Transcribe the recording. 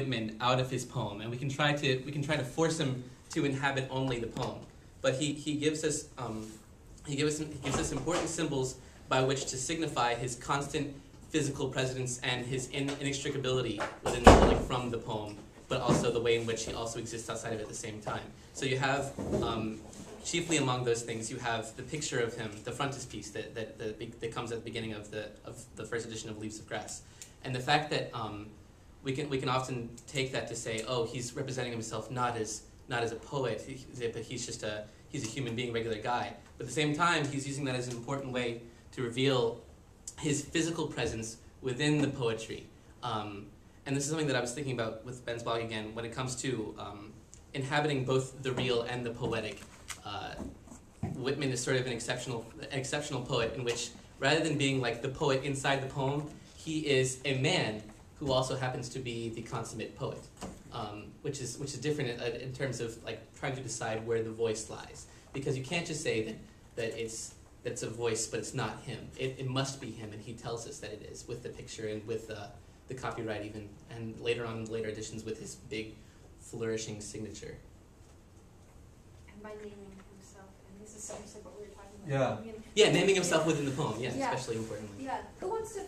Whitman out of his poem, and we can try to force him to inhabit only the poem. But he gives us important symbols by which to signify his constant physical presence and his inextricability within the like from the poem, but also the way in which he also exists outside of it at the same time. So you have chiefly among those things, you have the picture of him, the frontispiece that comes at the beginning of the first edition of Leaves of Grass, and the fact that we can often take that to say, oh, he's representing himself not as a poet, but he's a human being, regular guy. But at the same time, he's using that as an important way to reveal his physical presence within the poetry. And this is something that I was thinking about with Ben's blog again when it comes to inhabiting both the real and the poetic. Whitman is sort of an exceptional poet in which, rather than being like the poet inside the poem, he is a man who also happens to be the consummate poet, which is different in terms of like trying to decide where the voice lies, because you can't just say that it's a voice, but it's not him. It must be him, and he tells us that it is with the picture and with the copyright even, and later on in later editions with his big flourishing signature. And by naming himself, and this is something what we were talking about. Yeah. Yeah, naming himself within the poem. Yeah, especially importantly. Yeah. Who wants to